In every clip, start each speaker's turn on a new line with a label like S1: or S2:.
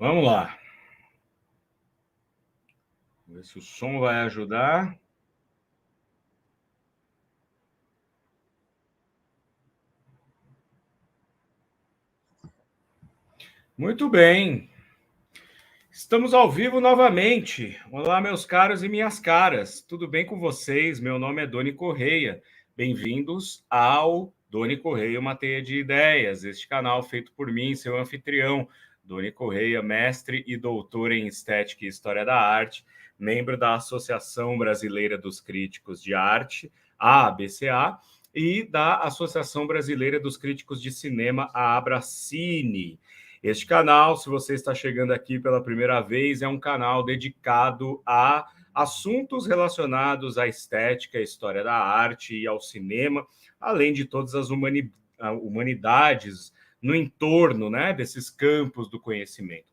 S1: Vamos lá. Vamos ver se o som vai ajudar. Muito bem. Estamos ao vivo novamente. Olá, meus caros e minhas caras. Tudo bem com vocês? Meu nome é Doni Correia. Bem-vindos ao Doni Correia, uma teia de ideias. Este canal feito por mim, seu anfitrião, Doni Correia, mestre e doutor em Estética e História da Arte, membro da Associação Brasileira dos Críticos de Arte, a ABCA, e da Associação Brasileira dos Críticos de Cinema, a Abracine. Este canal, se você está chegando aqui pela primeira vez, é um canal dedicado a assuntos relacionados à estética, à história da arte e ao cinema, além de todas as humanidades no entorno, né, desses campos do conhecimento.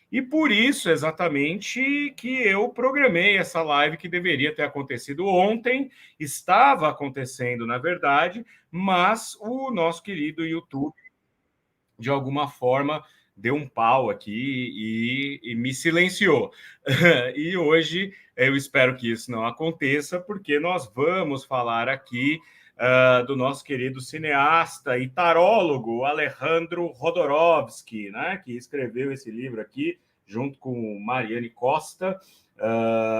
S1: E por isso, exatamente, que eu programei essa live que deveria ter acontecido ontem, estava acontecendo, na verdade, mas o nosso querido YouTube, de alguma forma, deu um pau aqui e me silenciou. E hoje eu espero que isso não aconteça, porque nós vamos falar aqui do nosso querido cineasta e tarólogo Alejandro Jodorowsky, né, que escreveu esse livro aqui, junto com Mariane Costa,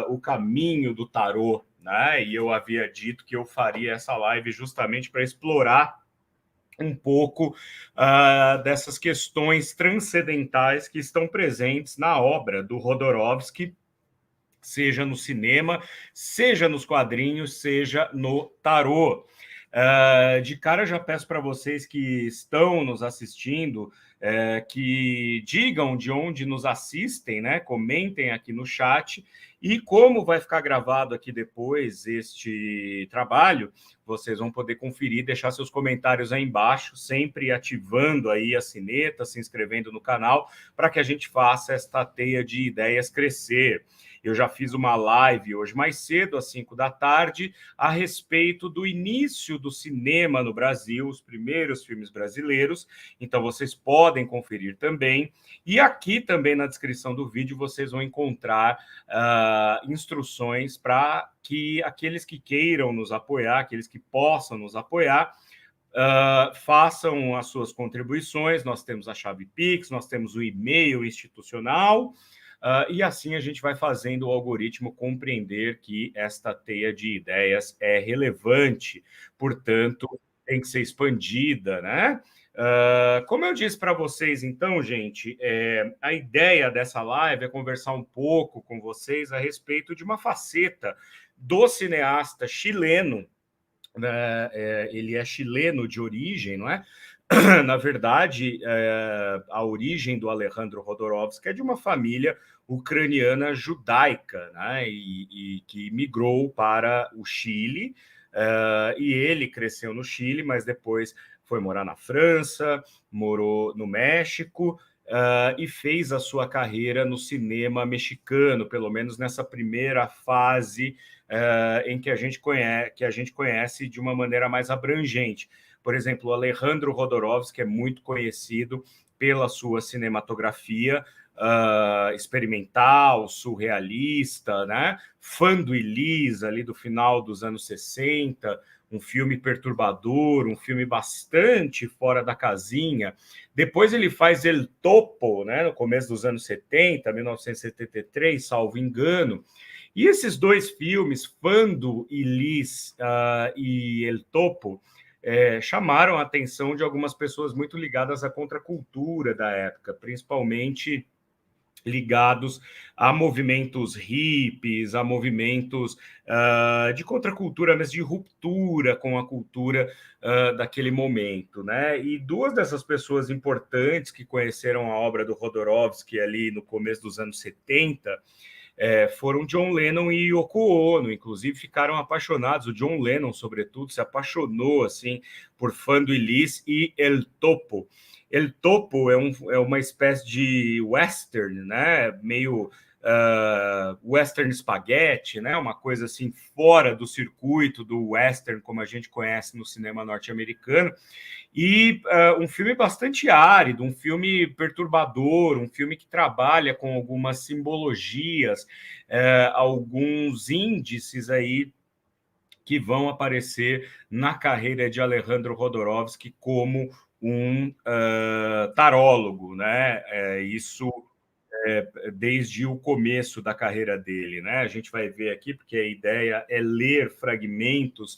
S1: O Caminho do Tarô. Né? E eu havia dito que eu faria essa live justamente para explorar um pouco dessas questões transcendentais que estão presentes na obra do Jodorowsky, seja no cinema, seja nos quadrinhos, seja no tarô. De cara, já peço para vocês que estão nos assistindo que digam de onde nos assistem, né? Comentem aqui no chat. E como vai ficar gravado aqui depois este trabalho, vocês vão poder conferir, deixar seus comentários aí embaixo, sempre ativando aí a sineta, se inscrevendo no canal, para que a gente faça esta teia de ideias crescer. Eu já fiz uma live hoje mais cedo, às 5 da tarde, a respeito do início do cinema no Brasil, os primeiros filmes brasileiros. Então, vocês podem conferir também. E aqui também na descrição do vídeo vocês vão encontrar instruções para que aqueles que queiram nos apoiar, aqueles que possam nos apoiar, façam as suas contribuições. Nós temos a chave Pix, nós temos o e-mail institucional, e assim a gente vai fazendo o algoritmo compreender que esta teia de ideias é relevante, portanto, tem que ser expandida, né? Como eu disse para vocês, então, gente, a ideia dessa live é conversar um pouco com vocês a respeito de uma faceta do cineasta chileno, né? Ele é chileno de origem, não é? Na verdade, a origem do Alejandro Jodorowsky é de uma família ucraniana judaica, né? E que migrou para o Chile, e ele cresceu no Chile, mas depois foi morar na França, morou no México, e fez a sua carreira no cinema mexicano, pelo menos nessa primeira fase em que a gente conhece de uma maneira mais abrangente. Por exemplo, o Alejandro Jodorowsky é muito conhecido pela sua cinematografia experimental, surrealista, né? Fã do Elis, ali do final dos anos 60, um filme perturbador, um filme bastante fora da casinha. Depois ele faz El Topo, né, no começo dos anos 70, 1973, salvo engano. E esses dois filmes, Fando e Lis e El Topo, chamaram a atenção de algumas pessoas muito ligadas à contracultura da época, principalmente ligados a movimentos hippies, a movimentos de contracultura, mas de ruptura com a cultura daquele momento, né? E duas dessas pessoas importantes que conheceram a obra do Jodorowsky ali no começo dos anos 70 foram John Lennon e Yoko Ono, inclusive ficaram apaixonados. O John Lennon, sobretudo, se apaixonou assim por Fando e Lis e El Topo. El Topo é uma espécie de western, né? Meio western spaghetti, né? Uma coisa assim fora do circuito do western, como a gente conhece no cinema norte-americano. E um filme bastante árido, um filme perturbador, um filme que trabalha com algumas simbologias, alguns índices aí que vão aparecer na carreira de Alejandro Jodorowsky como um tarólogo, né? Isso desde o começo da carreira dele, né? A gente vai ver aqui, porque a ideia é ler fragmentos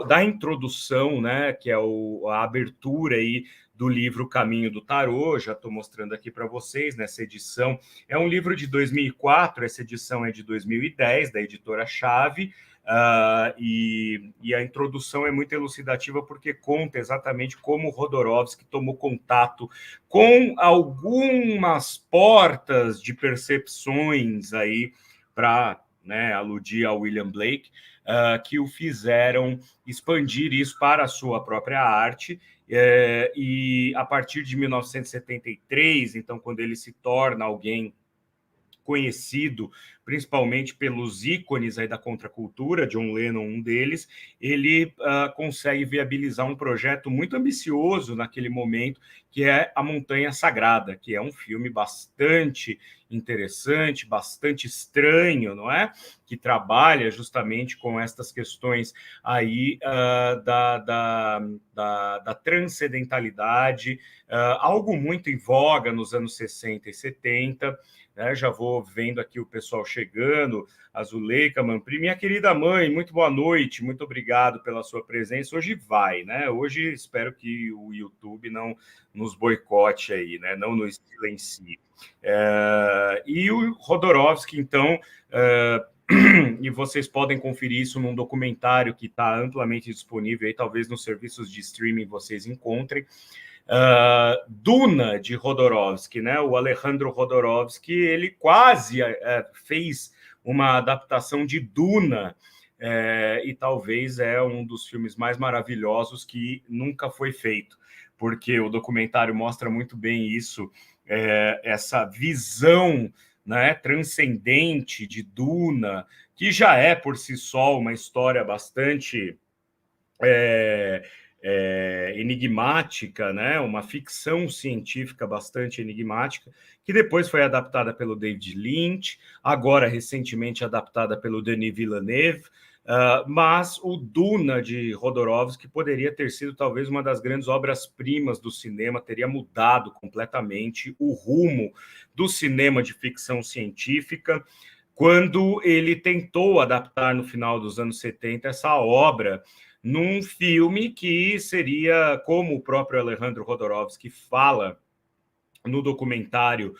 S1: da introdução, né? Que é a abertura aí do livro Caminho do Tarô. Já estou mostrando aqui para vocês nessa edição. É um livro de 2004, essa edição é de 2010, da editora Chave. E a introdução é muito elucidativa porque conta exatamente como Jodorowsky tomou contato com algumas portas de percepções aí para, né, aludir ao William Blake, que o fizeram expandir isso para a sua própria arte. E a partir de 1973, então, quando ele se torna alguém conhecido principalmente pelos ícones aí da contracultura, John Lennon, um deles, ele consegue viabilizar um projeto muito ambicioso naquele momento, que é A Montanha Sagrada, que é um filme bastante interessante, bastante estranho, não é? Que trabalha justamente com estas questões aí da transcendentalidade, algo muito em voga nos anos 60 e 70, né? Já vou vendo aqui o pessoal chegando, a Zuleika Manpri, minha querida mãe, muito boa noite, muito obrigado pela sua presença. Hoje vai, né? Hoje espero que o YouTube não nos boicote aí, né? Não nos silencie. E o Jodorowsky, então, e vocês podem conferir isso num documentário que está amplamente disponível aí, talvez nos serviços de streaming vocês encontrem. Duna, de Jodorowsky, né? O Alejandro Jodorowsky, ele quase fez uma adaptação de Duna, e talvez é um dos filmes mais maravilhosos que nunca foi feito, porque o documentário mostra muito bem isso, essa visão, né, transcendente de Duna, que já é por si só uma história bastante enigmática, né? Uma ficção científica bastante enigmática, que depois foi adaptada pelo David Lynch, agora recentemente adaptada pelo Denis Villeneuve, mas o Duna de Jodorowsky poderia ter sido talvez uma das grandes obras-primas do cinema, teria mudado completamente o rumo do cinema de ficção científica, quando ele tentou adaptar no final dos anos 70 essa obra num filme que seria, como o próprio Alejandro Jodorowsky fala no documentário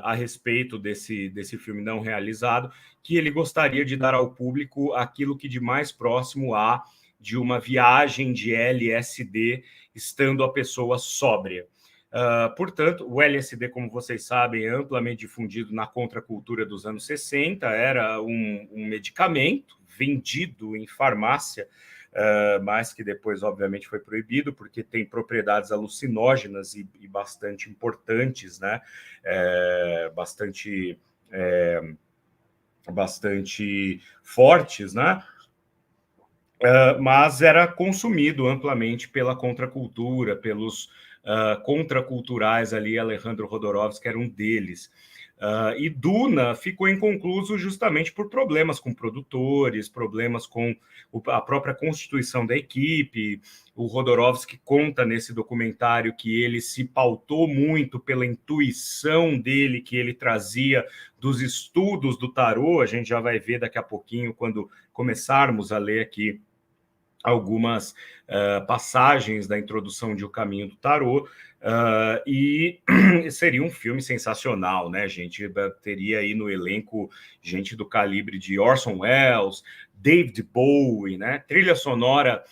S1: a respeito desse filme não realizado, que ele gostaria de dar ao público aquilo que de mais próximo há de uma viagem de LSD, estando a pessoa sóbria. Portanto, o LSD, como vocês sabem, é amplamente difundido na contracultura dos anos 60, era um medicamento vendido em farmácia, mas que depois, obviamente, foi proibido, porque tem propriedades alucinógenas e bastante importantes, né? Bastante fortes, né? Mas era consumido amplamente pela contracultura, pelos contraculturais ali, Alejandro Jodorowsky era um deles. E Duna ficou inconcluso justamente por problemas com produtores, problemas com a própria constituição da equipe. O Jodorowsky conta nesse documentário que ele se pautou muito pela intuição dele, que ele trazia dos estudos do tarô. A gente já vai ver daqui a pouquinho, quando começarmos a ler aqui algumas passagens da introdução de O Caminho do Tarô, e seria um filme sensacional, né, gente? Teria aí no elenco gente do calibre de Orson Welles, David Bowie, né? Trilha sonora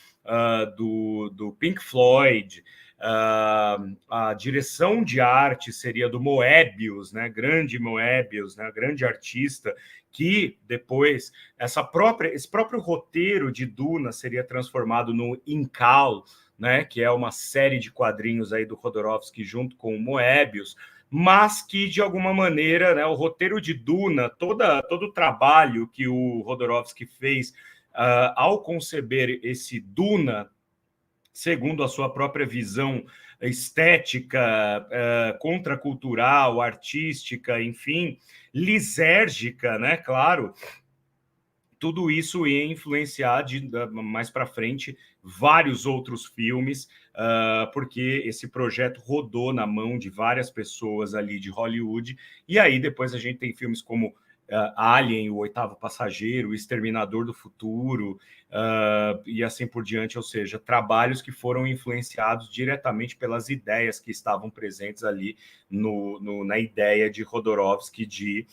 S1: do Pink Floyd, a direção de arte seria do Moebius, né? Grande Moebius, né? Grande artista, que depois esse próprio roteiro de Duna seria transformado no Incal, né, que é uma série de quadrinhos aí do Jodorowsky junto com o Moebius, mas que, de alguma maneira, né, o roteiro de Duna, todo o trabalho que o Jodorowsky fez ao conceber esse Duna, segundo a sua própria visão estética, contracultural, artística, enfim, lisérgica, né? Claro, tudo isso ia influenciar mais para frente vários outros filmes, porque esse projeto rodou na mão de várias pessoas ali de Hollywood, e aí depois a gente tem filmes como Alien, O Oitavo Passageiro, O Exterminador do Futuro, e assim por diante, ou seja, trabalhos que foram influenciados diretamente pelas ideias que estavam presentes ali na ideia de Jodorowsky de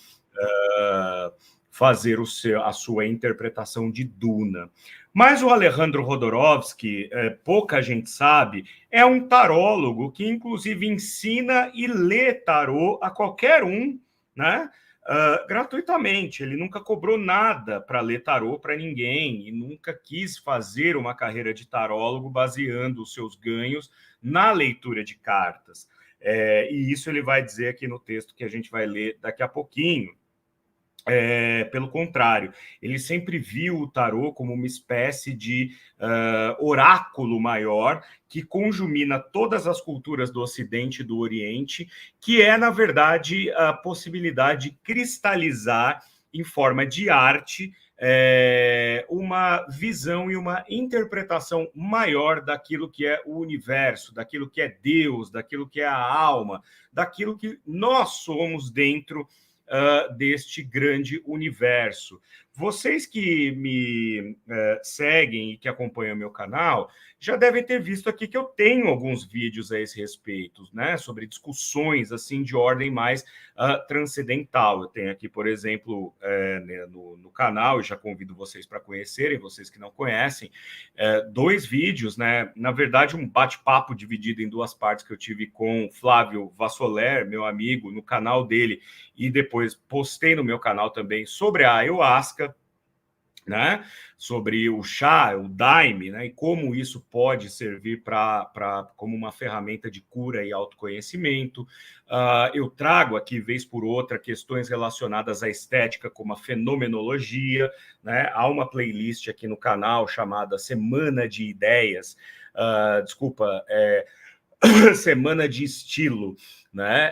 S1: fazer a sua interpretação de Duna. Mas o Alejandro Jodorowsky, pouca gente sabe, é um tarólogo que, inclusive, ensina e lê tarô a qualquer um, né? Gratuitamente. Ele nunca cobrou nada para ler tarô para ninguém e nunca quis fazer uma carreira de tarólogo baseando os seus ganhos na leitura de cartas. E isso ele vai dizer aqui no texto que a gente vai ler daqui a pouquinho. Pelo contrário, ele sempre viu o tarô como uma espécie de oráculo maior que conjumina todas as culturas do Ocidente e do Oriente, que é, na verdade, a possibilidade de cristalizar em forma de arte uma visão e uma interpretação maior daquilo que é o universo, daquilo que é Deus, daquilo que é a alma, daquilo que nós somos dentro deste grande universo. Vocês que me seguem e que acompanham meu canal já devem ter visto aqui que eu tenho alguns vídeos a esse respeito, né, sobre discussões assim de ordem mais transcendental. Eu tenho aqui, por exemplo, né, no canal, e já convido vocês para conhecerem, vocês que não conhecem, 2 vídeos, né, na verdade um bate-papo dividido em 2 partes que eu tive com Flávio Vassoler, meu amigo, no canal dele, e depois postei no meu canal também sobre a ayahuasca, né? Sobre o chá, o daime, né? E como isso pode servir como uma ferramenta de cura e autoconhecimento. Eu trago aqui, vez por outra, questões relacionadas à estética, como a fenomenologia, né? Há uma playlist aqui no canal chamada Semana de Ideias, Semana de Estilo, né?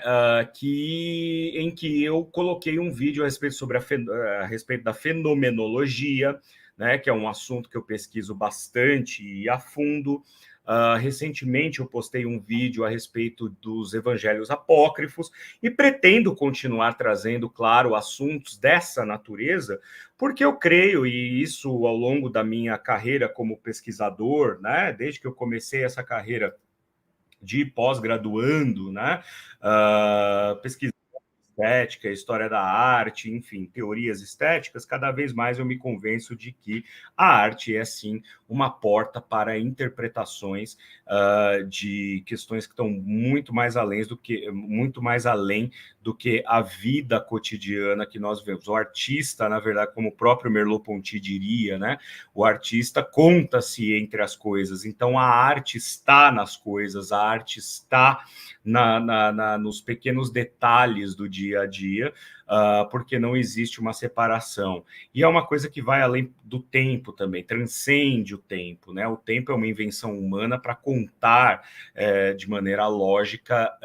S1: Em que eu coloquei um vídeo a respeito a respeito da fenomenologia, né? Que é um assunto que eu pesquiso bastante e a fundo. Recentemente eu postei um vídeo a respeito dos evangelhos apócrifos e pretendo continuar trazendo, claro, assuntos dessa natureza, porque eu creio, e isso ao longo da minha carreira como pesquisador, né? Desde que eu comecei essa carreira de pós-graduando, né? Pesquisa estética, história da arte, enfim, teorias estéticas, cada vez mais eu me convenço de que a arte é, sim, uma porta para interpretações de questões que estão muito mais além do que a vida cotidiana que nós vemos. O artista, na verdade, como o próprio Merleau-Ponty diria, né? O artista conta-se entre as coisas, então a arte está nas coisas, a arte está nos pequenos detalhes do dia a dia, porque não existe uma separação. E é uma coisa que vai além do tempo também, transcende o tempo, né? O tempo é uma invenção humana para contar de maneira lógica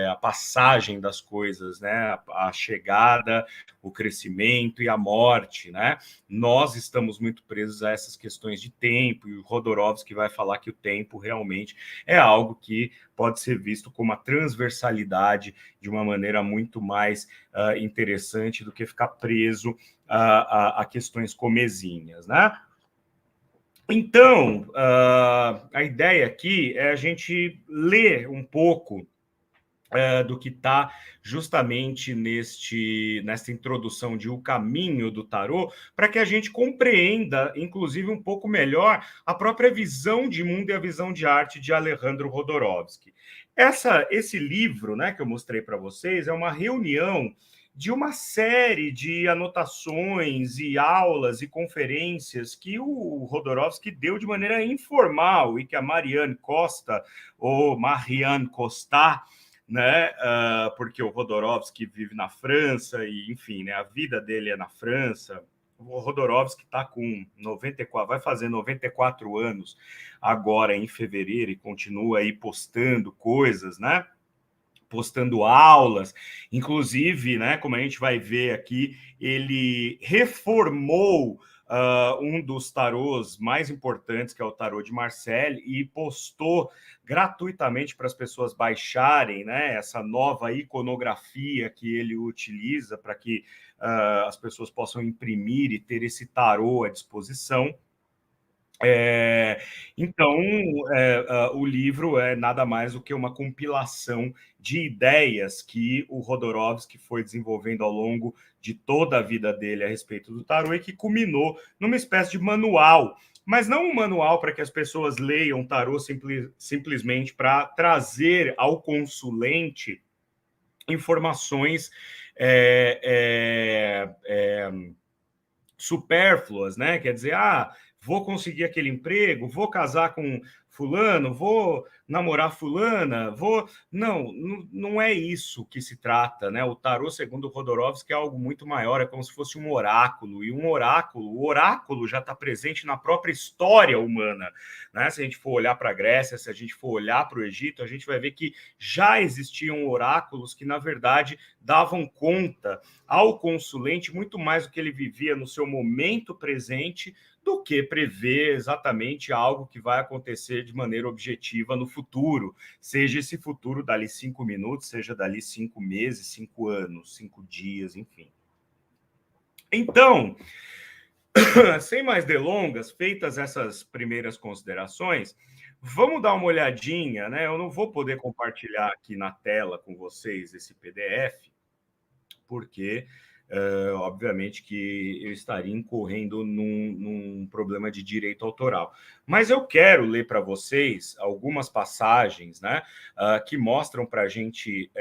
S1: a passagem das coisas, né? A chegada, o crescimento e a morte, né? Nós estamos muito presos a essas questões de tempo, e o Jodorowsky vai falar que o tempo realmente é algo que pode ser visto como uma transversalidade de uma maneira muito mais interessante do que ficar preso a questões comezinhas, né? Então, a ideia aqui é a gente ler um pouco do que está justamente nesta introdução de O Caminho do Tarô, para que a gente compreenda, inclusive, um pouco melhor a própria visão de mundo e a visão de arte de Alejandro Jodorowsky. Esse livro, né, que eu mostrei para vocês é uma reunião de uma série de anotações e aulas e conferências que o Jodorowsky deu de maneira informal e que a Marianne Costa, ou Marianne Costa, né? Porque o Rodorovsky vive na França e, enfim, né, a vida dele é na França. O Rodorovsky está com 94, vai fazer 94 anos agora em fevereiro e continua aí postando coisas, né? Postando aulas, inclusive, né, como a gente vai ver aqui, ele reformou um dos tarôs mais importantes, que é o tarô de Marseille, e postou gratuitamente para as pessoas baixarem, né, essa nova iconografia que ele utiliza para que as pessoas possam imprimir e ter esse tarô à disposição. Então, o livro é nada mais do que uma compilação de ideias que o Rodorovsky foi desenvolvendo ao longo de toda a vida dele a respeito do tarô e que culminou numa espécie de manual, mas não um manual para que as pessoas leiam tarô simplesmente para trazer ao consulente informações é, é, é, supérfluas, né? Quer dizer, vou conseguir aquele emprego, vou casar com fulano, vou namorar fulana, vou... Não, não é isso que se trata, né? O tarô, segundo Rodorovsky, é algo muito maior, é como se fosse um oráculo, e o oráculo já está presente na própria história humana, né? Se a gente for olhar para a Grécia, se a gente for olhar para o Egito, a gente vai ver que já existiam oráculos que, na verdade, davam conta ao consulente muito mais do que ele vivia no seu momento presente do que prever exatamente algo que vai acontecer de maneira objetiva no futuro, seja esse futuro dali 5 minutos, seja dali 5 meses, 5 anos, 5 dias, enfim. Então, sem mais delongas, feitas essas primeiras considerações, vamos dar uma olhadinha, né? Eu não vou poder compartilhar aqui na tela com vocês esse PDF, porque, obviamente, que eu estaria incorrendo num problema de direito autoral. Mas eu quero ler para vocês algumas passagens, né, que mostram para a gente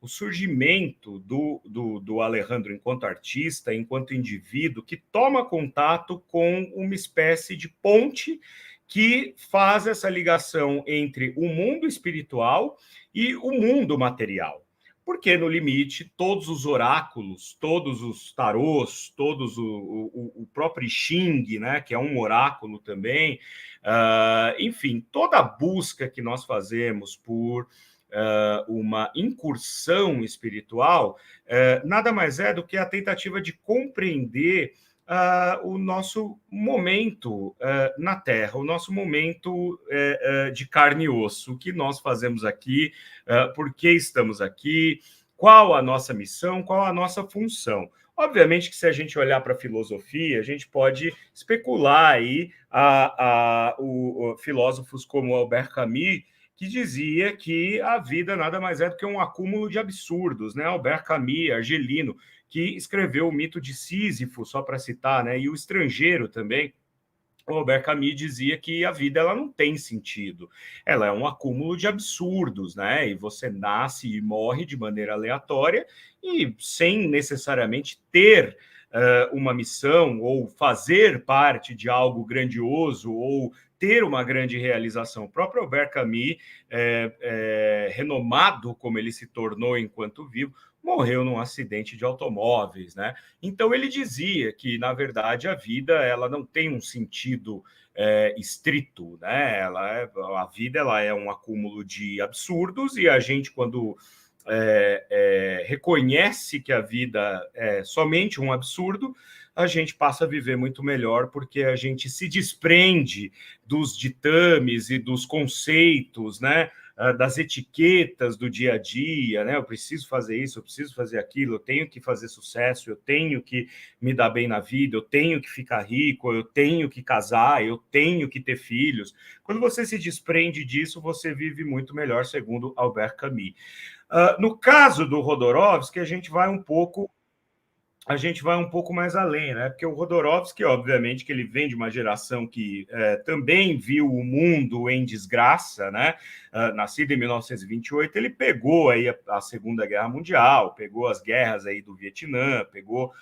S1: o surgimento do Alejandro enquanto artista, enquanto indivíduo, que toma contato com uma espécie de ponte que faz essa ligação entre o mundo espiritual e o mundo material. Porque, no limite, todos os oráculos, todos os tarôs, todos o próprio I Ching, né, que é um oráculo também, enfim, toda a busca que nós fazemos por uma incursão espiritual, nada mais é do que a tentativa de compreender o nosso momento na Terra, o nosso momento de carne e osso, o que nós fazemos aqui, por que estamos aqui, qual a nossa missão, qual a nossa função. Obviamente que se a gente olhar para a filosofia, a gente pode especular aí filósofos como Albert Camus, que dizia que a vida nada mais é do que um acúmulo de absurdos, né? Albert Camus, argelino, que escreveu o mito de Sísifo, só para citar, né? E o Estrangeiro também. O Albert Camus dizia que a vida ela não tem sentido, ela é um acúmulo de absurdos, né? E você nasce e morre de maneira aleatória e sem necessariamente ter uma missão ou fazer parte de algo grandioso ou ter uma grande realização. O próprio Albert Camus, renomado como ele se tornou enquanto vivo, morreu num acidente de automóveis, né? Então ele dizia que, na verdade, a vida ela não tem um sentido estrito, né? A vida ela é um acúmulo de absurdos e a gente, quando reconhece que a vida é somente um absurdo, a gente passa a viver muito melhor, porque a gente se desprende dos ditames e dos conceitos, né? Das etiquetas do dia a dia, né? Eu preciso fazer isso, eu preciso fazer aquilo, eu tenho que fazer sucesso, eu tenho que me dar bem na vida, eu tenho que ficar rico, eu tenho que casar, eu tenho que ter filhos. Quando você se desprende disso, você vive muito melhor, segundo Albert Camus. No caso do Rodorovsky, a gente vai um pouco mais além, né? Porque o Rodorovsky, obviamente, que ele vem de uma geração que também viu o mundo em desgraça, né? Nascido em 1928, ele pegou aí a Segunda Guerra Mundial, pegou as guerras aí do Vietnã, pegou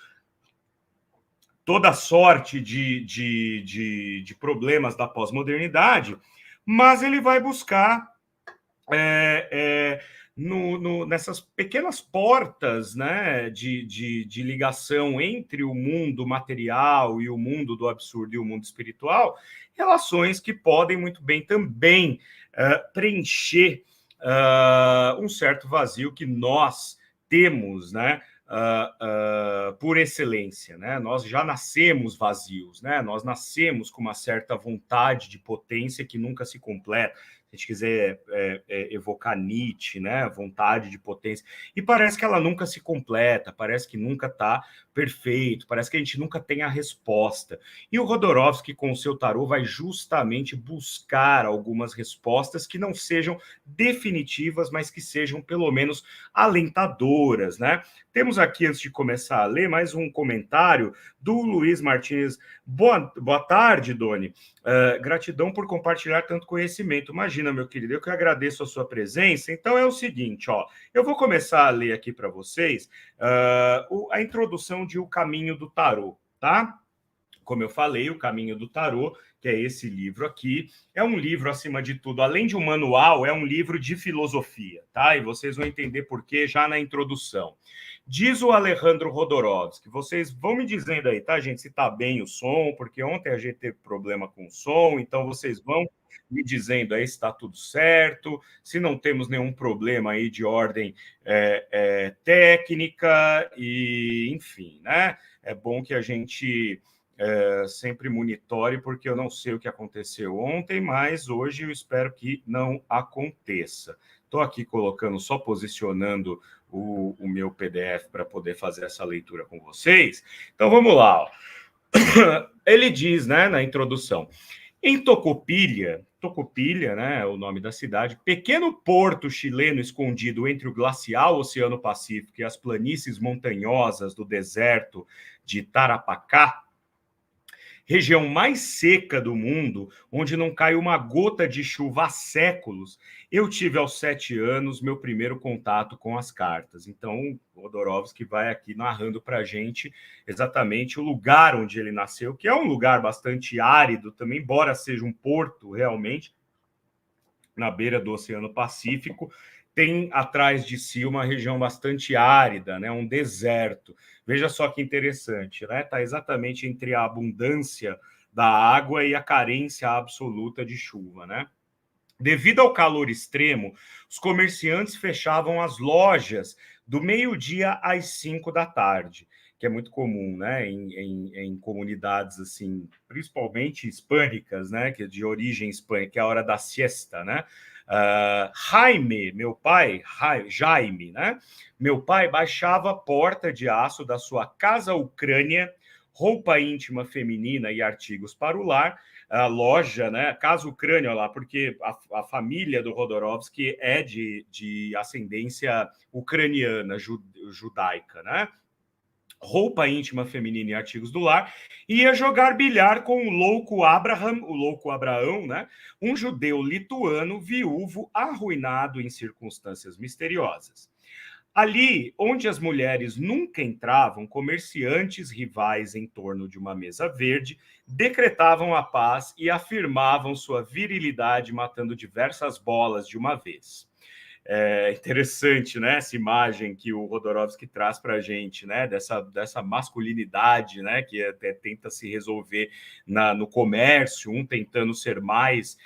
S1: toda sorte de problemas da pós-modernidade, mas ele vai buscar nessas pequenas portas, né, de ligação entre o mundo material e o mundo do absurdo e o mundo espiritual, relações que podem muito bem também preencher um certo vazio que nós temos, né, por excelência, né? Nós já nascemos vazios, né? Nós nascemos com uma certa vontade de potência que nunca se completa. Se a gente quiser evocar Nietzsche, né? Vontade de potência. E parece que ela nunca se completa, parece que nunca está perfeito, parece que a gente nunca tem a resposta. E o Rodorovsky, com o seu tarô, vai justamente buscar algumas respostas que não sejam definitivas, mas que sejam pelo menos alentadoras, né? Temos aqui, antes de começar a ler, mais um comentário do Luiz Martins. Boa tarde, Doni. Gratidão por compartilhar tanto conhecimento. Imagina, meu querido, eu que agradeço a sua presença. Então é o seguinte, ó, eu vou começar a ler aqui para vocês a introdução de O Caminho do Tarô, tá? Como eu falei, O Caminho do Tarô, que é esse livro aqui, é um livro, acima de tudo, além de um manual, é um livro de filosofia, tá? E vocês vão entender por quê já na introdução. Diz o Alejandro Rodorovsky, vocês vão me dizendo aí, tá, gente, se tá bem o som, porque ontem a gente teve problema com o som, então vocês vão me dizendo aí se está tudo certo, se não temos nenhum problema aí de ordem técnica, e enfim, né? É bom que a gente sempre monitore, porque eu não sei o que aconteceu ontem, mas hoje eu espero que não aconteça. Estou aqui colocando, só posicionando o meu PDF para poder fazer essa leitura com vocês. Então vamos lá. Ó. Ele diz, né, na introdução, em Tocopilha, né, é o nome da cidade, pequeno porto chileno escondido entre o glacial Oceano Pacífico e as planícies montanhosas do deserto de Tarapacá, região mais seca do mundo, onde não cai uma gota de chuva há séculos, eu tive aos 7 anos meu primeiro contato com as cartas. Então, o Rodorovsky vai aqui narrando para a gente exatamente o lugar onde ele nasceu, que é um lugar bastante árido também, embora seja um porto realmente, na beira do Oceano Pacífico, tem atrás de si uma região bastante árida, né, um deserto. Veja só que interessante, né? Está exatamente entre a abundância da água e a carência absoluta de chuva, né? Devido ao calor extremo, os comerciantes fechavam as lojas do meio-dia às 5 da tarde, que é muito comum, né, em comunidades assim, principalmente hispânicas, né, que é de origem hispânica, que é a hora da siesta, né? Jaime, meu pai, Jaime, né? Meu pai baixava a porta de aço da sua casa Ucrânia, roupa íntima feminina e artigos para o lar, a loja, né? Casa Ucrânia lá, porque a família do Rodorovsky é de ascendência ucraniana, judaica, né? Roupa íntima feminina e artigos do lar, e ia jogar bilhar com o louco Abraão, né? Um judeu lituano, viúvo, arruinado em circunstâncias misteriosas. Ali, onde as mulheres nunca entravam, comerciantes rivais em torno de uma mesa verde decretavam a paz e afirmavam sua virilidade, matando diversas bolas de uma vez. É interessante, né, essa imagem que o Rodorovsky traz para a gente, né, dessa masculinidade, né, que até tenta se resolver no comércio, um tentando ser mais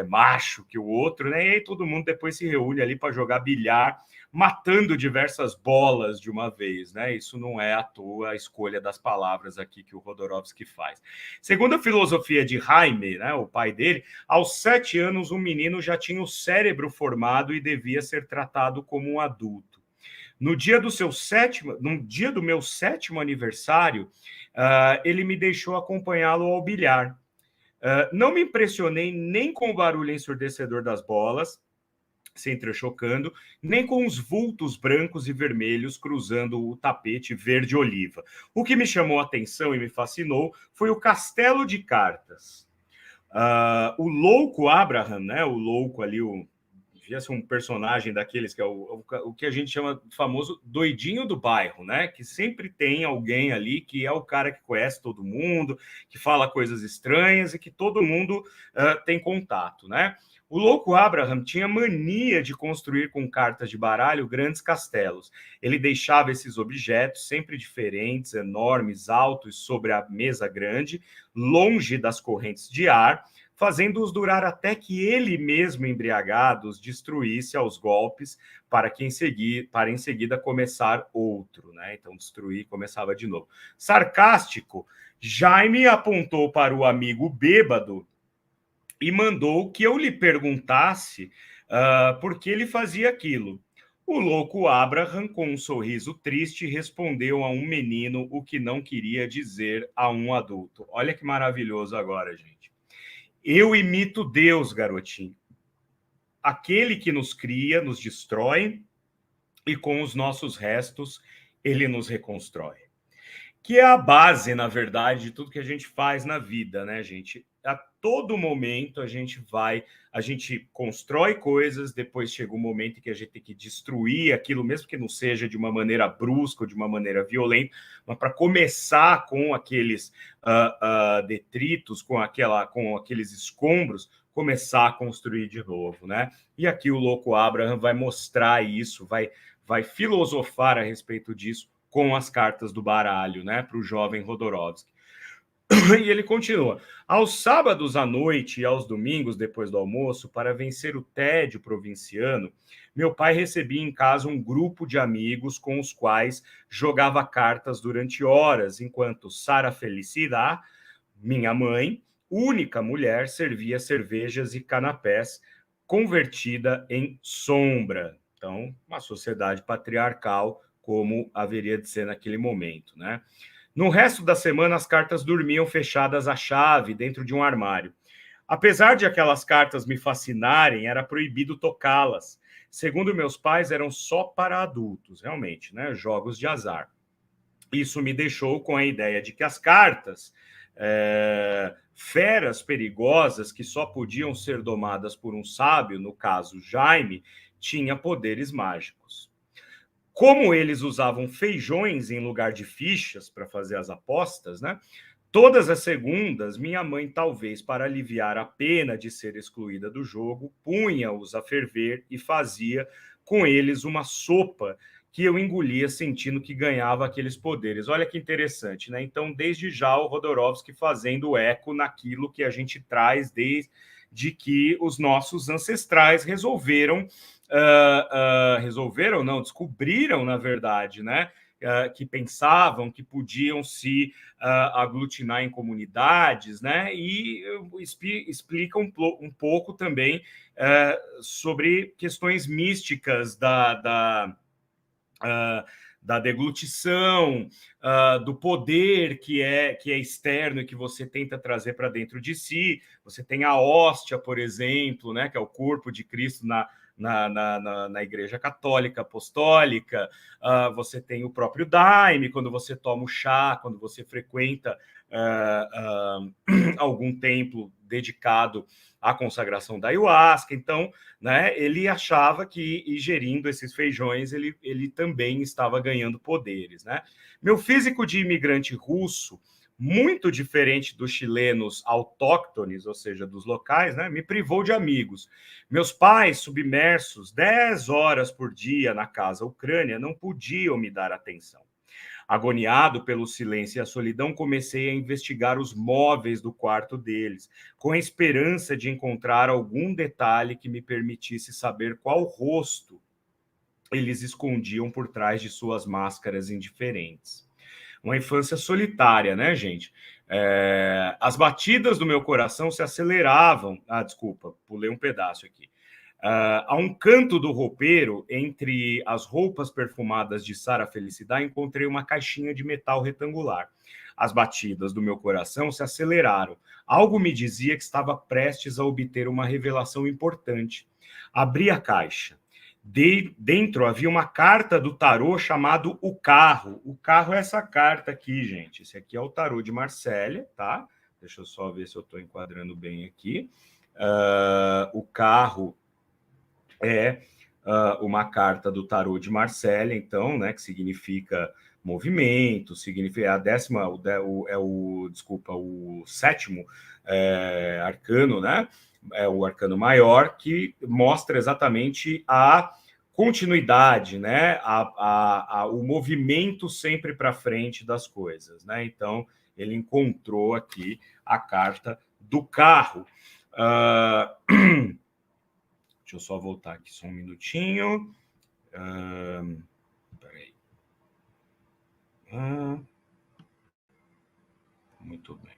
S1: macho que o outro, né, e aí todo mundo depois se reúne ali para jogar bilhar, matando diversas bolas de uma vez, né? Isso não é à toa a escolha das palavras aqui que o Rodorovsky faz. Segundo a filosofia de Jaime, né, o pai dele, aos 7 anos o menino já tinha o cérebro formado e devia ser tratado como um adulto. No dia do meu 7º aniversário, ele me deixou acompanhá-lo ao bilhar. Não me impressionei nem com o barulho ensurdecedor das bolas, se entrechocando, nem com os vultos brancos e vermelhos cruzando o tapete verde-oliva. O que me chamou a atenção e me fascinou foi o castelo de cartas. O louco Abraham, né, o louco ali, devia ser um personagem daqueles que é o que a gente chama de famoso doidinho do bairro, né? Que sempre tem alguém ali que é o cara que conhece todo mundo, que fala coisas estranhas e que todo mundo tem contato, né? O louco Abraham tinha mania de construir com cartas de baralho grandes castelos. Ele deixava esses objetos sempre diferentes, enormes, altos, sobre a mesa grande, longe das correntes de ar, fazendo-os durar até que ele mesmo, embriagado, os destruísse aos golpes, para em seguida começar outro, né? Então, destruir começava de novo. Sarcástico, Jaime apontou para o amigo bêbado e mandou que eu lhe perguntasse por que ele fazia aquilo. O louco Abraham, com um sorriso triste, respondeu a um menino o que não queria dizer a um adulto. Olha que maravilhoso agora, gente. Eu imito Deus, garotinho. Aquele que nos cria, nos destrói, e com os nossos restos, ele nos reconstrói. Que é a base, na verdade, de tudo que a gente faz na vida, né, gente? A todo momento a gente constrói coisas, depois chega um momento em que a gente tem que destruir aquilo, mesmo que não seja de uma maneira brusca ou de uma maneira violenta, mas para começar com aqueles detritos, com aqueles escombros, começar a construir de novo, né? E aqui o louco Abraham vai mostrar isso, vai filosofar a respeito disso com as cartas do baralho, né, para o jovem Rodorovsky. E ele continua: aos sábados à noite e aos domingos depois do almoço, para vencer o tédio provinciano, meu pai recebia em casa um grupo de amigos com os quais jogava cartas durante horas, enquanto Sara Felicidade, minha mãe, única mulher, servia cervejas e canapés, convertida em sombra. Então, uma sociedade patriarcal, como haveria de ser naquele momento, né? No resto da semana, as cartas dormiam fechadas à chave dentro de um armário. Apesar de aquelas cartas me fascinarem, era proibido tocá-las. Segundo meus pais, eram só para adultos, realmente, né? Jogos de azar. Isso me deixou com a ideia de que as cartas, feras perigosas que só podiam ser domadas por um sábio, no caso Jaime, tinha poderes mágicos. Como eles usavam feijões em lugar de fichas para fazer as apostas, né? Todas as segundas, minha mãe, talvez para aliviar a pena de ser excluída do jogo, punha-os a ferver e fazia com eles uma sopa que eu engolia sentindo que ganhava aqueles poderes. Olha que interessante, né? Então, desde já, o Rodorovsky fazendo eco naquilo que a gente traz desde que os nossos ancestrais descobriram, na verdade, né? Que pensavam que podiam se aglutinar em comunidades, né? E explica um pouco também sobre questões místicas da deglutição, do poder que é externo e que você tenta trazer para dentro de si. Você tem a hóstia, por exemplo, né, que é o corpo de Cristo na Igreja Católica Apostólica. Você tem o próprio daime, quando você toma o chá, quando você frequenta algum templo dedicado à consagração da ayahuasca. Então, né, ele achava que, ingerindo esses feijões, ele também estava ganhando poderes, né? Meu físico de imigrante russo, muito diferente dos chilenos autóctones, ou seja, dos locais, né, me privou de amigos. Meus pais, submersos 10 horas por dia na casa ucrânia, não podiam me dar atenção. Agoniado pelo silêncio e a solidão, comecei a investigar os móveis do quarto deles, com a esperança de encontrar algum detalhe que me permitisse saber qual rosto eles escondiam por trás de suas máscaras indiferentes. Uma infância solitária, né, gente? As batidas do meu coração se aceleravam. Desculpa, pulei um pedaço aqui. A um canto do roupeiro, entre as roupas perfumadas de Sara Felicidade, encontrei uma caixinha de metal retangular. As batidas do meu coração se aceleraram. Algo me dizia que estava prestes a obter uma revelação importante. Abri a caixa. Dentro havia uma carta do tarô chamado O Carro. O Carro é essa carta aqui, gente. Esse aqui é o tarô de Marsella, tá? Deixa eu só ver se eu estou enquadrando bem aqui. O Carro é uma carta do tarô de Marselha, então, né, que significa movimento, significa a décima, o sétimo arcano, né? É o arcano maior, que mostra exatamente a continuidade, né? O movimento sempre para frente das coisas, né? Então, ele encontrou aqui a carta do carro. Deixa eu só voltar aqui só um minutinho. Peraí. Muito bem.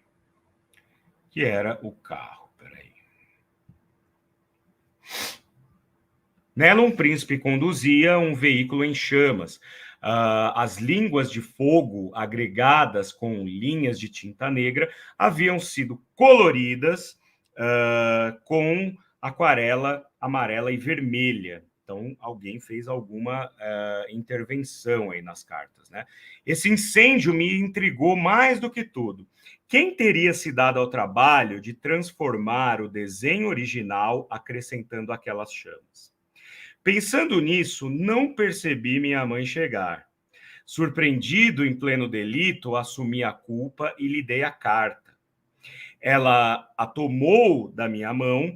S1: Que era o carro. Peraí. Nela, um príncipe conduzia um veículo em chamas. As línguas de fogo agregadas com linhas de tinta negra haviam sido coloridas com aquarela amarela e vermelha. Então, alguém fez alguma intervenção aí nas cartas, né? Esse incêndio me intrigou mais do que tudo. Quem teria se dado ao trabalho de transformar o desenho original acrescentando aquelas chamas? Pensando nisso, não percebi minha mãe chegar. Surpreendido em pleno delito, assumi a culpa e lhe dei a carta. Ela a tomou da minha mão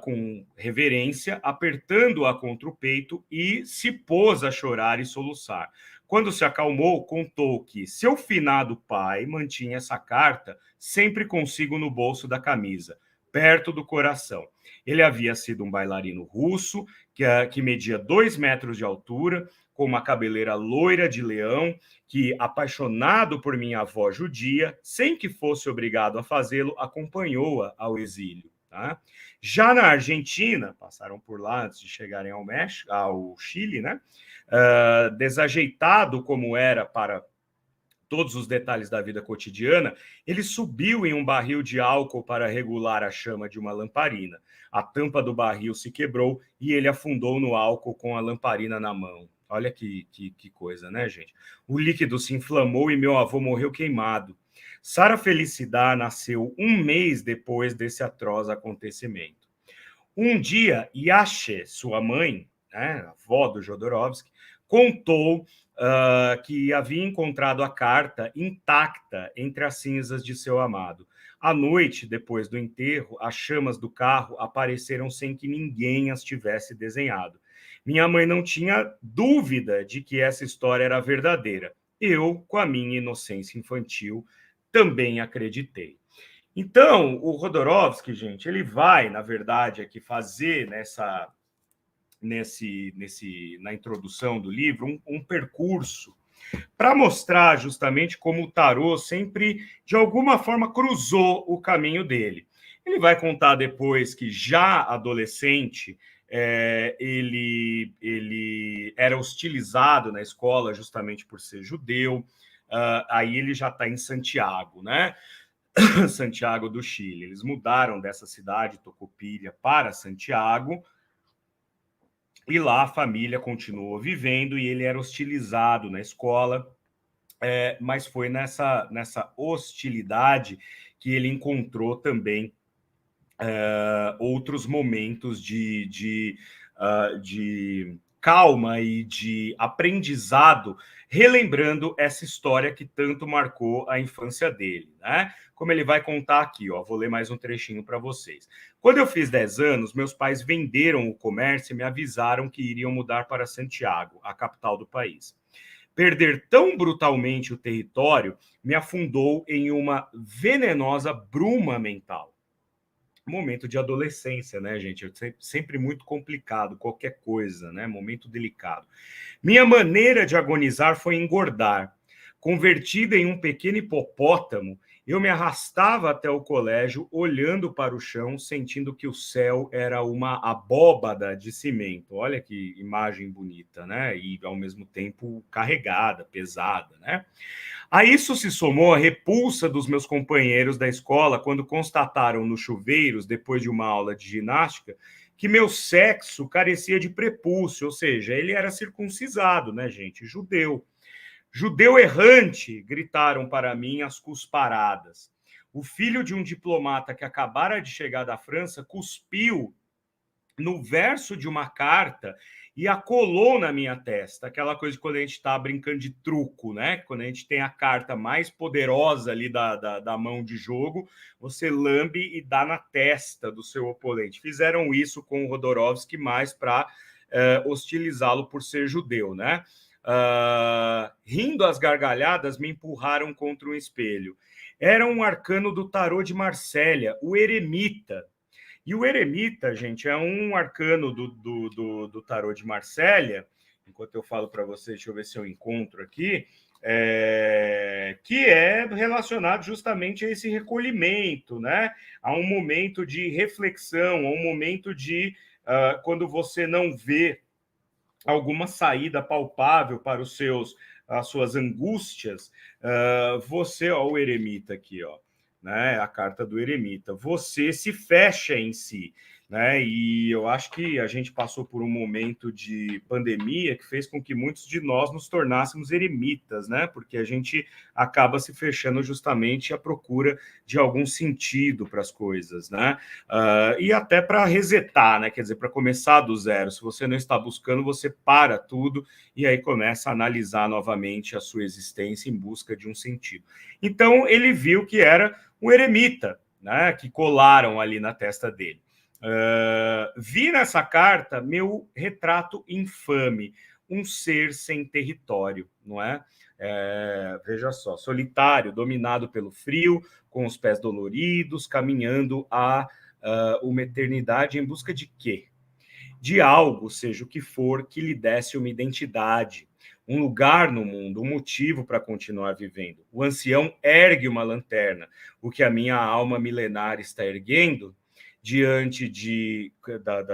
S1: com reverência, apertando-a contra o peito e se pôs a chorar e soluçar. Quando se acalmou, contou que seu finado pai mantinha essa carta sempre consigo no bolso da camisa, perto do coração. Ele havia sido um bailarino russo que media 2 metros de altura, com uma cabeleira loira de leão, que, apaixonado por minha avó judia, sem que fosse obrigado a fazê-lo, acompanhou-a ao exílio. Tá? Já na Argentina, passaram por lá antes de chegarem ao México, ao Chile, né? Desajeitado como era para todos os detalhes da vida cotidiana, ele subiu em um barril de álcool para regular a chama de uma lamparina. A tampa do barril se quebrou e ele afundou no álcool com a lamparina na mão. Olha que coisa, né, gente? O líquido se inflamou e meu avô morreu queimado. Sara Felicidade nasceu um mês depois desse atroz acontecimento. Um dia, Yashe, sua mãe, né, a avó do Jodorowsky, contou que havia encontrado a carta intacta entre as cinzas de seu amado. À noite, depois do enterro, as chamas do carro apareceram sem que ninguém as tivesse desenhado. Minha mãe não tinha dúvida de que essa história era verdadeira. Eu, com a minha inocência infantil, também acreditei. Então, o Jodorowsky, gente, ele vai, na verdade, aqui fazer na introdução do livro um percurso para mostrar justamente como o tarô sempre, de alguma forma, cruzou o caminho dele. Ele vai contar depois que, já adolescente, ele era hostilizado na escola justamente por ser judeu. Aí ele já está em Santiago, né? Santiago do Chile. Eles mudaram dessa cidade, Tocopilla, para Santiago, e lá a família continuou vivendo e ele era hostilizado na escola, mas foi nessa hostilidade que ele encontrou também outros momentos de calma e de aprendizado, relembrando essa história que tanto marcou a infância dele, né? Como ele vai contar aqui, ó, vou ler mais um trechinho para vocês. Quando eu fiz 10 anos, meus pais venderam o comércio e me avisaram que iriam mudar para Santiago, a capital do país. Perder tão brutalmente o território me afundou em uma venenosa bruma mental. Momento de adolescência, né, gente? Sempre muito complicado, qualquer coisa, né? Momento delicado. Minha maneira de agonizar foi engordar. Convertida em um pequeno hipopótamo, eu me arrastava até o colégio, olhando para o chão, sentindo que o céu era uma abóbada de cimento. Olha que imagem bonita, né? E, ao mesmo tempo, carregada, pesada, né? A isso se somou a repulsa dos meus companheiros da escola quando constataram nos chuveiros, depois de uma aula de ginástica, que meu sexo carecia de prepúcio, ou seja, ele era circuncisado, né, gente? Judeu. Judeu errante, gritaram para mim as cusparadas. O filho de um diplomata que acabara de chegar da França cuspiu no verso de uma carta e a colou na minha testa. Aquela coisa de quando a gente está brincando de truco, né? Quando a gente tem a carta mais poderosa ali da mão de jogo, você lambe e dá na testa do seu oponente. Fizeram isso com o Rodorovski mais para hostilizá-lo por ser judeu, né? Rindo às gargalhadas, me empurraram contra um espelho. Era um arcano do tarô de Marsella, o Eremita. E o Eremita, gente, é um arcano do tarô de Marsella. Enquanto eu falo para vocês, deixa eu ver se eu encontro aqui, que é relacionado justamente a esse recolhimento, né? A um momento de reflexão, a um momento de quando você não vê alguma saída palpável para as suas angústias, você, ó, o eremita aqui, ó, né, a carta do eremita, você se fecha em si, né, e eu acho que a gente passou por um momento de pandemia que fez com que muitos de nós nos tornássemos eremitas, né, porque a gente acaba se fechando justamente à procura de algum sentido para as coisas, né, e até para resetar, né, quer dizer, para começar do zero. Se você não está buscando, você para tudo e aí começa a analisar novamente a sua existência em busca de um sentido. Então, ele viu que era um eremita, né, que colaram ali na testa dele. Vi nessa carta meu retrato infame, um ser sem território, não é? Veja só, solitário, dominado pelo frio, com os pés doloridos, caminhando a uma eternidade em busca de quê? De algo, seja o que for, que lhe desse uma identidade, um lugar no mundo, um motivo para continuar vivendo. O ancião ergue uma lanterna, o que a minha alma milenar está erguendo, diante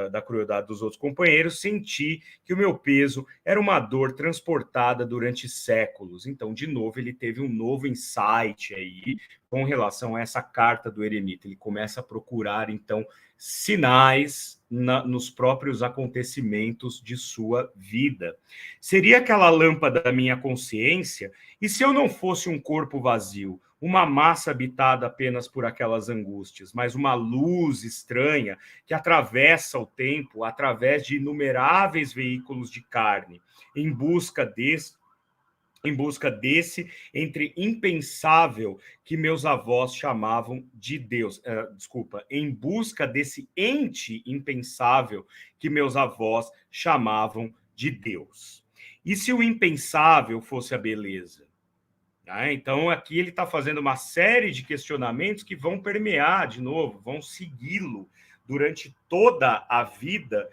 S1: da crueldade dos outros companheiros, senti que o meu peso era uma dor transportada durante séculos. Então, de novo, ele teve um novo insight aí com relação a essa carta do eremita. Ele começa a procurar, então, sinais nos próprios acontecimentos de sua vida. Seria aquela lâmpada da minha consciência? E se eu não fosse um corpo vazio, uma massa habitada apenas por aquelas angústias, mas uma luz estranha que atravessa o tempo através de inumeráveis veículos de carne, em busca desse entre impensável que meus avós chamavam de Deus. Em busca desse ente impensável que meus avós chamavam de Deus. E se o impensável fosse a beleza? Então, aqui ele está fazendo uma série de questionamentos que vão permear, de novo, vão segui-lo durante toda a vida,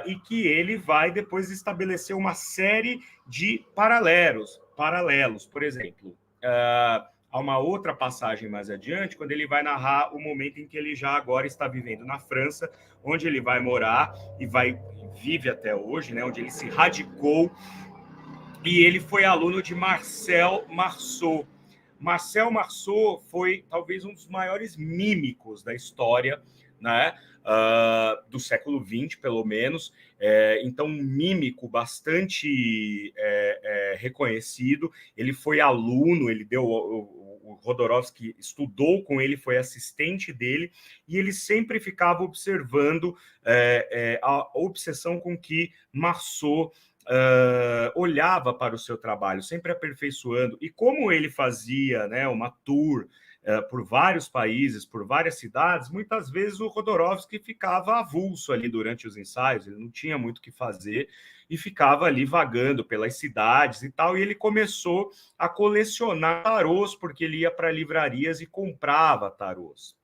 S1: e que ele vai depois estabelecer uma série de paralelos. Por exemplo, há uma outra passagem mais adiante, quando ele vai narrar o momento em que ele já agora está vivendo na França, onde ele vai morar e vive até hoje, né, onde ele se radicou, e ele foi aluno de Marcel Marceau. Marcel Marceau foi talvez um dos maiores mímicos da história, né, do século XX, pelo menos. Então, um mímico bastante reconhecido. Ele foi aluno, ele deu... O Rodorovski estudou com ele, foi assistente dele, e ele sempre ficava observando a obsessão com que Marceau olhava para o seu trabalho, sempre aperfeiçoando. E como ele fazia, né, uma tour por vários países, por várias cidades, muitas vezes o Rodorovski ficava avulso ali durante os ensaios, ele não tinha muito o que fazer e ficava ali vagando pelas cidades e tal, e ele começou a colecionar tarôs, porque ele ia para livrarias e comprava tarôs.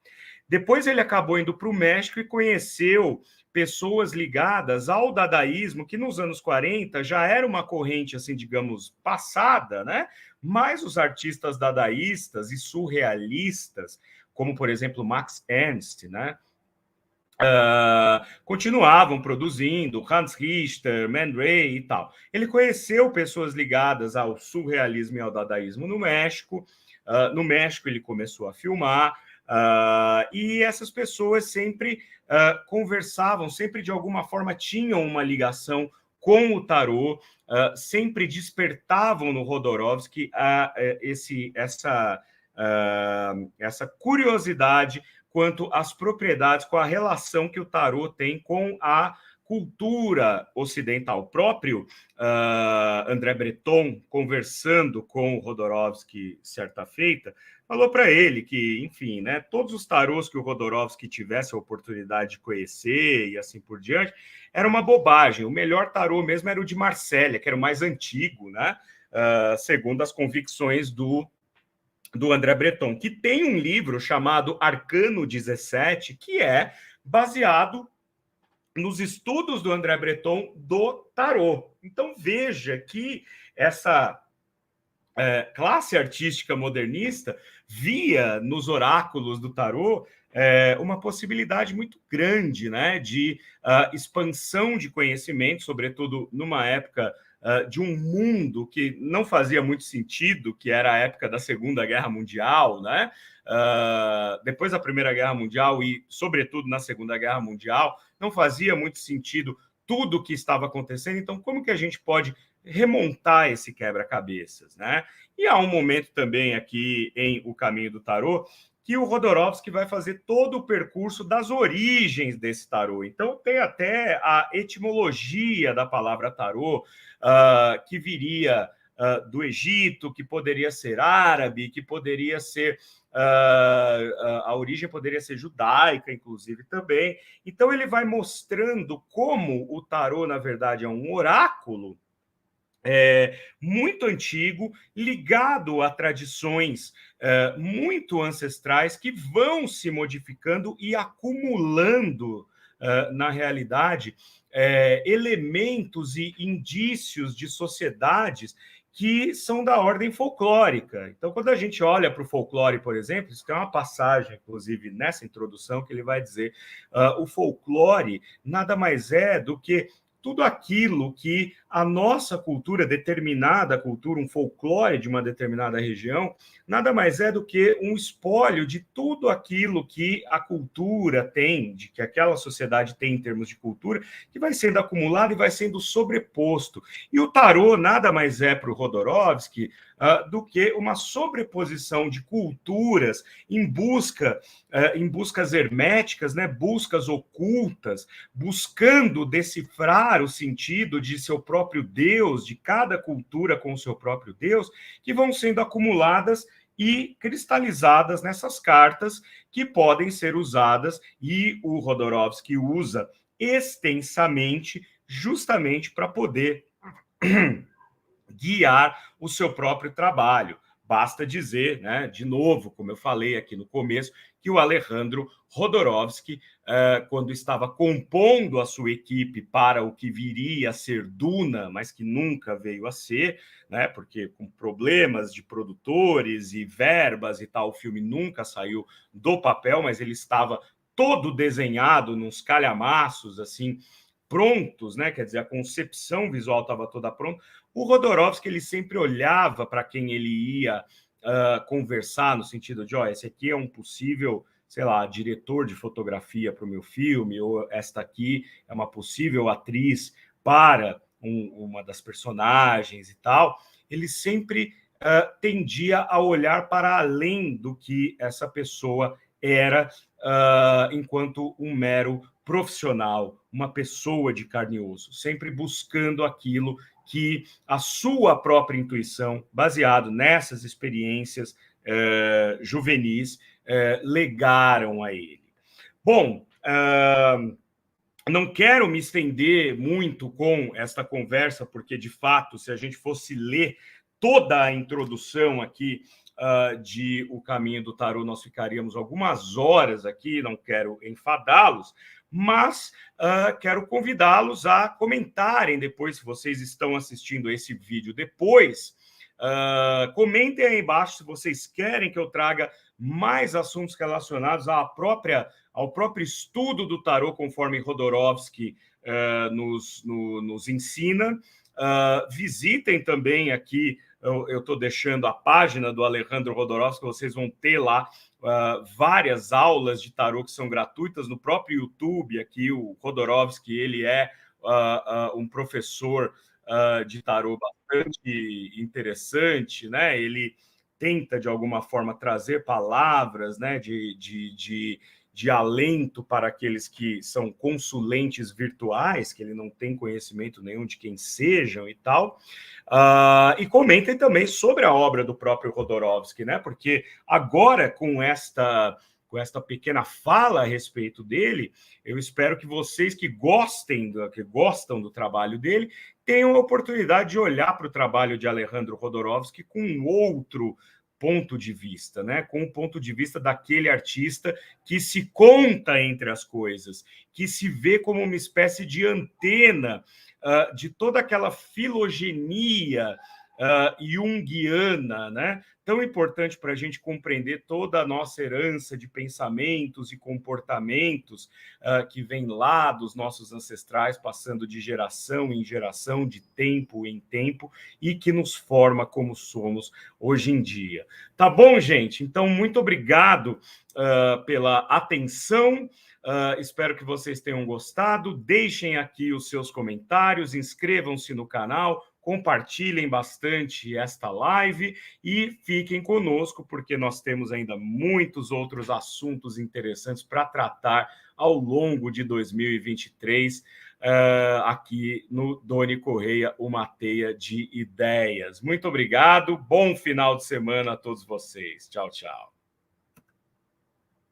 S1: Depois ele acabou indo para o México e conheceu pessoas ligadas ao dadaísmo, que nos anos 40 já era uma corrente, assim, digamos, passada, né? Mas os artistas dadaístas e surrealistas, como, por exemplo, Max Ernst, né? Continuavam produzindo, Hans Richter, Man Ray e tal. Ele conheceu pessoas ligadas ao surrealismo e ao dadaísmo no México. No México ele começou a filmar, e essas pessoas sempre conversavam, sempre de alguma forma tinham uma ligação com o tarô, sempre despertavam no Rodorovski essa curiosidade quanto às propriedades, com a relação que o tarô tem com a cultura ocidental. O próprio André Breton, conversando com o Rodorovsky certa feita, falou para ele que, enfim, né, todos os tarôs que o Rodorovsky tivesse a oportunidade de conhecer e assim por diante, era uma bobagem. O melhor tarô mesmo era o de Marsella, que era o mais antigo, né, segundo as convicções do André Breton, que tem um livro chamado Arcano 17, que é baseado nos estudos do André Breton do tarô. Então veja que essa classe artística modernista via nos oráculos do tarô uma possibilidade muito grande, né, de expansão de conhecimento, sobretudo numa época de um mundo que não fazia muito sentido, que era a época da Segunda Guerra Mundial, né? Depois da Primeira Guerra Mundial e, sobretudo, na Segunda Guerra Mundial, não fazia muito sentido tudo o que estava acontecendo. Então, como que a gente pode remontar esse quebra-cabeças, né? E há um momento também aqui em O Caminho do Tarô que o Rodorovsky vai fazer todo o percurso das origens desse tarô. Então, tem até a etimologia da palavra tarô, que viria do Egito, que poderia ser árabe, que poderia ser a origem poderia ser judaica, inclusive, também. Então, ele vai mostrando como o tarô, na verdade, é um oráculo muito antigo, ligado a tradições muito ancestrais que vão se modificando e acumulando, na realidade, elementos e indícios de sociedades que são da ordem folclórica. Então, quando a gente olha para o folclore, por exemplo, isso tem uma passagem, inclusive, nessa introdução, que ele vai dizer o folclore nada mais é do que tudo aquilo que a nossa cultura, determinada cultura, um folclore de uma determinada região, nada mais é do que um espólio de tudo aquilo que a cultura tem, de que aquela sociedade tem em termos de cultura, que vai sendo acumulado e vai sendo sobreposto. E o tarô nada mais é para o Rodorovsky do que uma sobreposição de culturas em buscas herméticas, né, buscas ocultas, buscando decifrar o sentido de seu próprio Deus, de cada cultura com o seu próprio Deus, que vão sendo acumuladas e cristalizadas nessas cartas que podem ser usadas, e o Rodorovsky usa extensamente justamente para poder guiar o seu próprio trabalho. Basta dizer, né, de novo, como eu falei aqui no começo, que o Alejandro Rodorovsky, quando estava compondo a sua equipe para o que viria a ser Duna, mas que nunca veio a ser, né, porque com problemas de produtores e verbas e tal, o filme nunca saiu do papel, mas ele estava todo desenhado nos calhamaços, assim, prontos, né? Quer dizer, a concepção visual estava toda pronta. O Rodorovsky ele sempre olhava para quem ele ia conversar, no sentido de, ó, esse aqui é um possível, sei lá, diretor de fotografia para o meu filme, ou esta aqui é uma possível atriz para uma das personagens e tal. Ele sempre tendia a olhar para além do que essa pessoa era enquanto um mero profissional, uma pessoa de carne e osso, sempre buscando aquilo que a sua própria intuição, baseado nessas experiências juvenis, legaram a ele. Bom, não quero me estender muito com esta conversa, porque, de fato, se a gente fosse ler toda a introdução aqui de O Caminho do Tarô, nós ficaríamos algumas horas aqui, não quero enfadá-los, mas quero convidá-los a comentarem depois, se vocês estão assistindo esse vídeo depois, comentem aí embaixo se vocês querem que eu traga mais assuntos relacionados ao próprio estudo do tarô, conforme Rodorovsky nos ensina. Visitem também aqui, eu estou deixando a página do Alejandro Rodorovsky, vocês vão ter lá várias aulas de tarô que são gratuitas no próprio YouTube. Aqui o Rodorovsky, ele é um professor de tarô bastante interessante, né? Ele tenta, de alguma forma, trazer palavras, né, de de alento para aqueles que são consulentes virtuais, que ele não tem conhecimento nenhum de quem sejam e tal. E comentem também sobre a obra do próprio Jodorowsky, né? Porque agora, com esta pequena fala a respeito dele, eu espero que vocês que gostam do trabalho dele tenham a oportunidade de olhar para o trabalho de Alejandro Jodorowsky com um outro ponto de vista, né? Com o ponto de vista daquele artista que se conta entre as coisas, que se vê como uma espécie de antena de toda aquela filogenia junguiana, né? Tão importante para a gente compreender toda a nossa herança de pensamentos e comportamentos que vem lá dos nossos ancestrais, passando de geração em geração, de tempo em tempo, e que nos forma como somos hoje em dia. Tá bom, gente? Então, muito obrigado pela atenção. Espero que vocês tenham gostado. Deixem aqui os seus comentários, inscrevam-se no canal, compartilhem bastante esta live e fiquem conosco, porque nós temos ainda muitos outros assuntos interessantes para tratar ao longo de 2023, aqui no Doni Correia, uma teia de ideias. Muito obrigado, bom final de semana a todos vocês. Tchau, tchau.